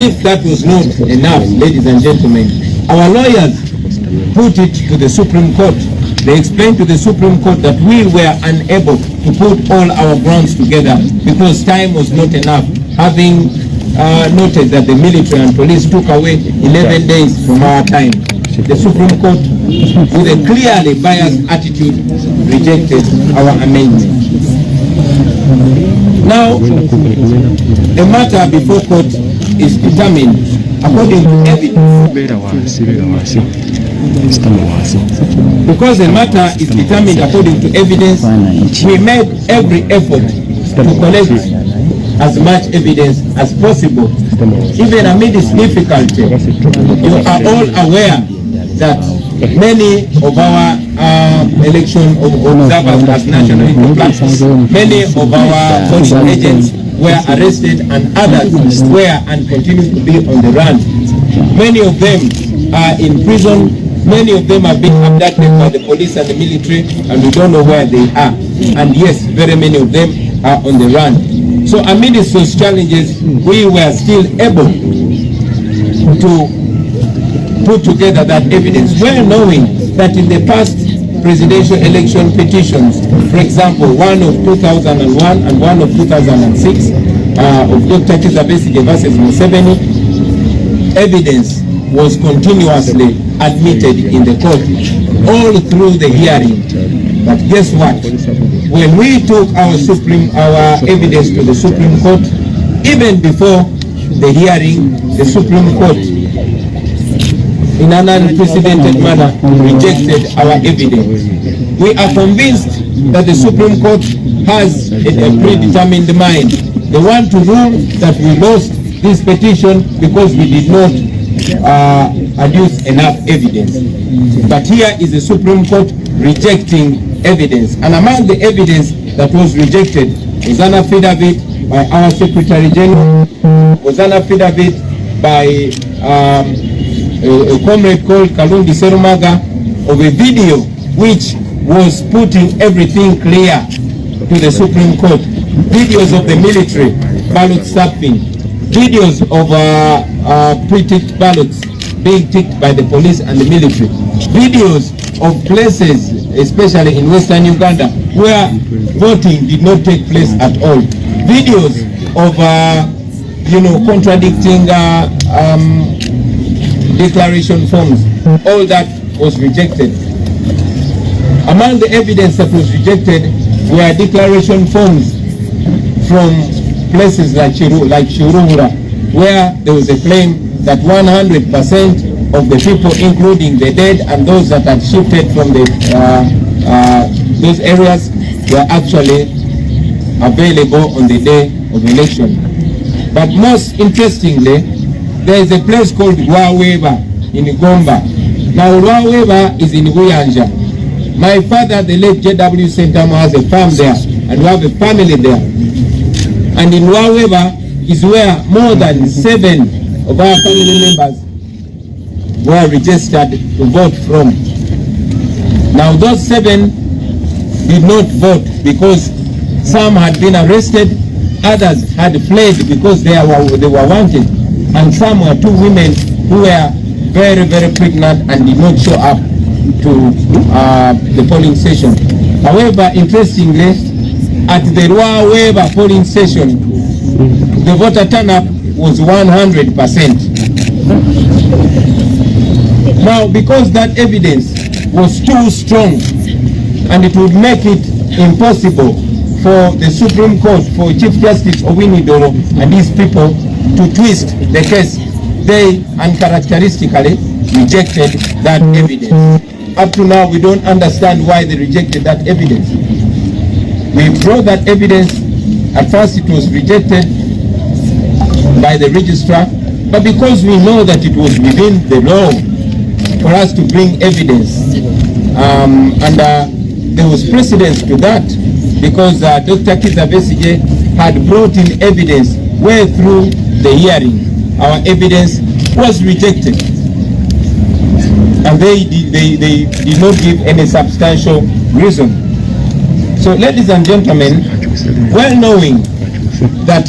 If that was not enough, ladies and gentlemen, our lawyers put it to the Supreme Court. They explained to the Supreme Court that we were unable to put all our grounds together because time was not enough, having noted that the military and police took away 11 days from our time. The Supreme Court, with a clearly biased attitude, rejected our amendment. Now, the matter before court is determined according to evidence. Because the matter is determined according to evidence, we made every effort to collect as much evidence as possible. Even amidst difficulty, you are all aware that many of our election observers as national interpreters, many of our foreign agents were arrested and others were and continue to be on the run. Many of them are in prison, many of them have been abducted by the police and the military and we don't know where they are. And yes, very many of them are on the run. So amidst those challenges, we were still able to put together that evidence, well knowing that in the past presidential election petitions, for example, one of 2001 and one of 2006 of Dr. Kizabesige versus Museveni, evidence was continuously admitted in the court all through the hearing. But guess what? When we took our evidence to the Supreme Court, even before the hearing, the Supreme Court, in an unprecedented manner, rejected our evidence. We are convinced that the Supreme Court has a predetermined mind. They want to rule that we lost this petition because we did not adduce enough evidence. But here is the Supreme Court rejecting evidence. And among the evidence that was rejected was an affidavit by our Secretary General, was an affidavit by a comrade called Kalundi Serumaga of a video which was putting everything clear to the Supreme Court. Videos of the military ballot stuffing, videos of pre-ticked ballots being ticked by the police and the military, videos of places, especially in Western Uganda, where voting did not take place at all, videos of contradicting declaration forms. All that was rejected. Among the evidence that was rejected were declaration forms from places like Shirura, where there was a claim that 100% of the people, including the dead and those that had shifted from those areas, were actually available on the day of election. But most interestingly, there is a place called Rwaweba in Gomba. Now Rwaweba is in Buyanja. My father, the late J.W. Sentamo, has a farm there and we have a family there. And in Rwaweba is where more than 7 of our family members were registered to vote from. Now those 7 did not vote because some had been arrested, others had fled because they were wanted, and some were 2 women who were very, very pregnant and did not show up to the polling station. However, interestingly, at the Rwaweba polling station, the voter turnout was 100%. Now, because that evidence was too strong and it would make it impossible for the Supreme Court, for Chief Justice Owinidoro and these people to twist the case, they uncharacteristically rejected that evidence. Up to now, we don't understand why they rejected that evidence. We brought that evidence. At first, it was rejected by the registrar, but because we know that it was within the law for us to bring evidence, and there was precedence to that, because Dr. Kizabesige had brought in evidence way through the hearing. Our evidence was rejected, and they did not give any substantial reason. So, ladies and gentlemen, well knowing that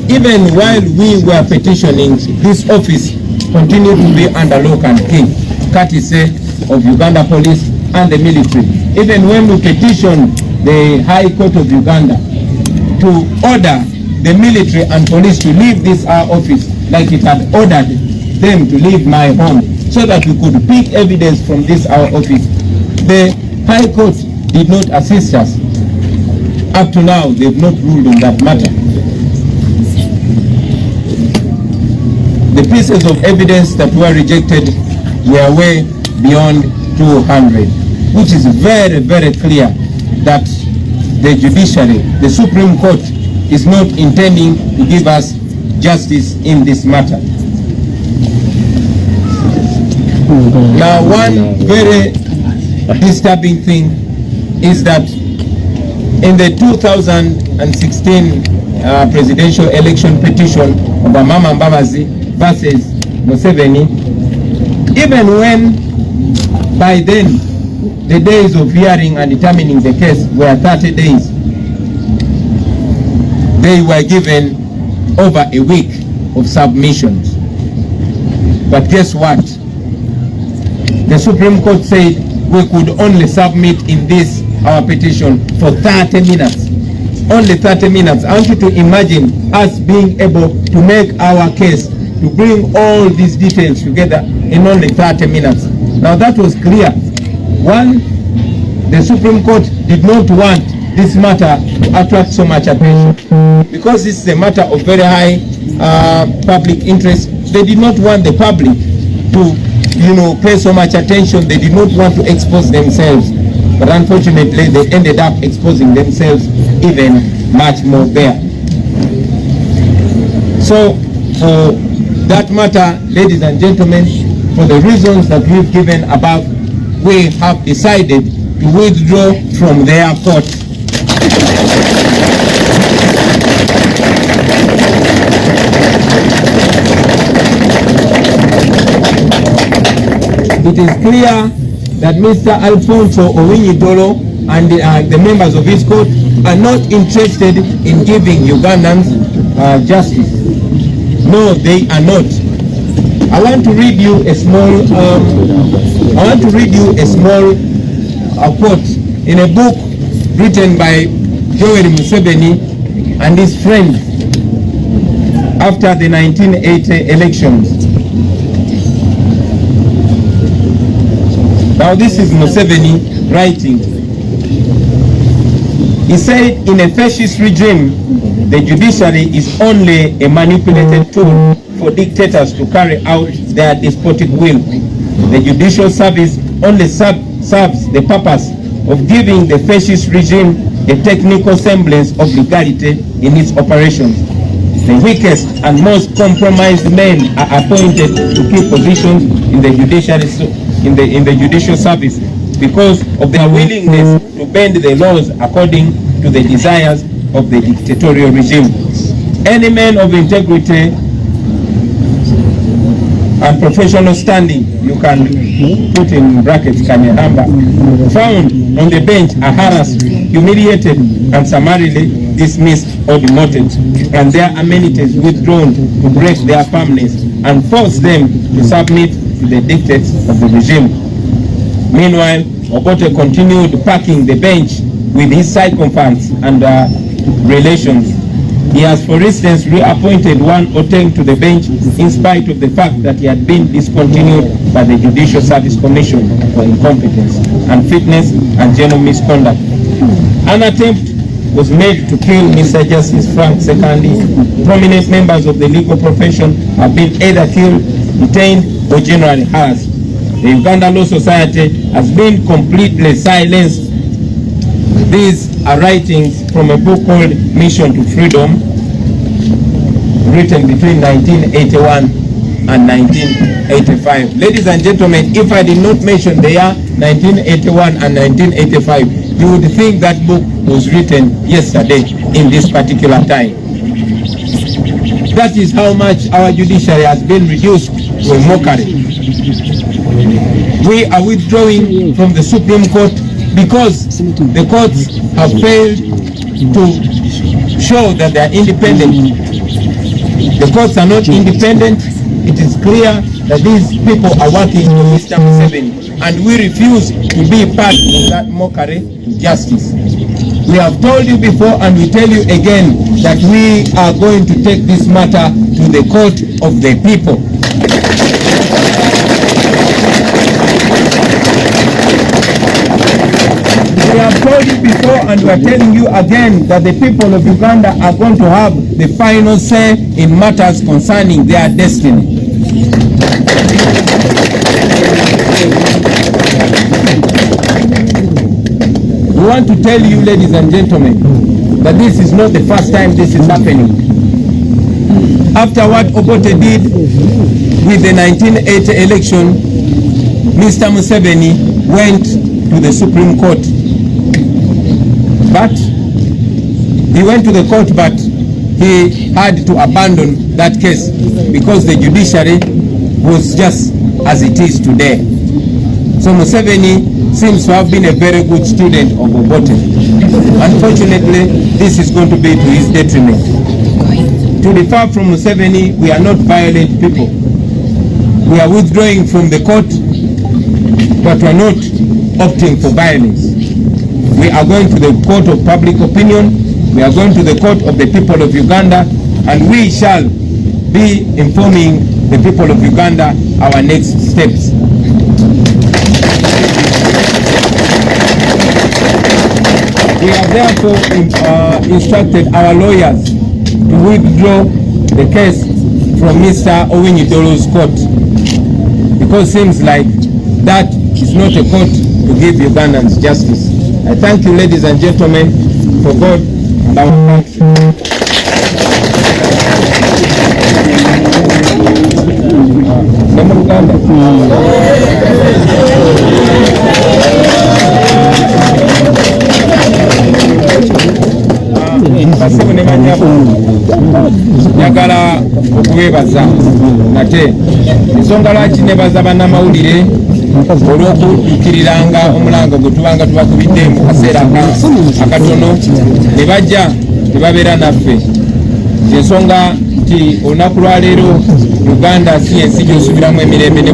even while we were petitioning, this office continued to be under lock and key, courtesy of Uganda Police and the military. Even when we petitioned the High Court of Uganda to order the military and police to leave this our office, like it had ordered them to leave my home, so that we could pick evidence from this our office, the High Court did not assist us. Up to now, they've not ruled on that matter. The pieces of evidence that were rejected were way beyond 200, which is very, very clear that the judiciary, the Supreme Court, is not intending to give us justice in this matter. Now, one very disturbing thing is that in the 2016 presidential election petition of Amama Mbabazi versus Museveni, even when by then the days of hearing and determining the case were 30 days, they were given over a week of submissions. But guess what? The Supreme Court said we could only submit in this our petition for 30 minutes. Only 30 minutes. I want you to imagine us being able to make our case, to bring all these details together in only 30 minutes. Now that was clear. One, the Supreme Court did not want this matter to attract so much attention. Because this is a matter of very high public interest, they did not want the public to, pay so much attention. They did not want to expose themselves. But unfortunately, they ended up exposing themselves even much more there. So, for that matter, ladies and gentlemen, for the reasons that we've given above, we have decided to withdraw from their court. It is clear that Mr. Alfonso Owinyi-Dolo and the members of his court are not interested in giving Ugandans justice. No, they are not. I want to read you a small quote in a book written by Joel Museveni and his friend after the 1980 elections. Now this is Museveni writing. He said, in a fascist regime, the judiciary is only a manipulated tool for dictators to carry out their despotic will. The judicial service only serves the purpose of giving the fascist regime a technical semblance of legality in its operations. The weakest and most compromised men are appointed to key positions in the judicial service because of their willingness to bend the laws according to the desires of the dictatorial regime. Any man of integrity and professional standing, you can put in brackets Kanyahamba, found on the bench are harassed, humiliated, and summarily dismissed or demoted, and their amenities withdrawn to break their firmness and force them to submit to the dictates of the regime. Meanwhile, Obote continued packing the bench with his sycophants and relations. He has, for instance, reappointed one Oteng to the bench in spite of the fact that he had been discontinued by the Judicial Service Commission for incompetence, unfitness, and general misconduct. An attempt was made to kill Mr. Justice Frank Sekandi. Prominent members of the legal profession have been either killed, detained, or generally harassed. The Uganda Law Society has been completely silenced. These are writings from a book called Mission to Freedom, written between 1981 and 1985. Ladies and gentlemen, if I did not mention the year 1981 and 1985, you would think that book was written yesterday in this particular time. That is how much our judiciary has been reduced to a mockery. We are withdrawing from the Supreme Court because the courts have failed to show that they are independent The courts are not independent. It is clear that these people are working for Mr. Museveni, and we refuse to be part of that mockery to justice. We have told you before and we tell you again that we are going to take this matter to the court of the people. We have told you before and we are telling you again that the people of Uganda are going to have the final say in matters concerning their destiny. We want to tell you, ladies and gentlemen, that this is not the first time this is happening. After what Obote did with the 1980 election, Mr. Museveni went to the Supreme Court. But he went to the court, but he had to abandon that case because the judiciary was just as it is today. So Museveni seems to have been a very good student of Obote. Unfortunately, this is going to be to his detriment. To differ from Museveni, we are not violent people. We are withdrawing from the court, but we are not opting for violence. We are going to the court of public opinion, we are going to the court of the people of Uganda, and we shall be informing the people of Uganda our next steps. We have therefore instructed our lawyers to withdraw the case from Mr. Owinyi-Dolo's court, because it seems like that is not a court to give Ugandans justice. I thank you, ladies and gentlemen, for God and our country. Njagala okubeebaza nate ensonga lwaki nebaza bannamawulire olw'okuddukiriranga omulango gwe tubanga tubakubidde mu kaseera akatono ne bajja tebabeera naffe. Ensonga nti olunaku lwa leero Uganda si ensi gy'osubiramu emirembe ne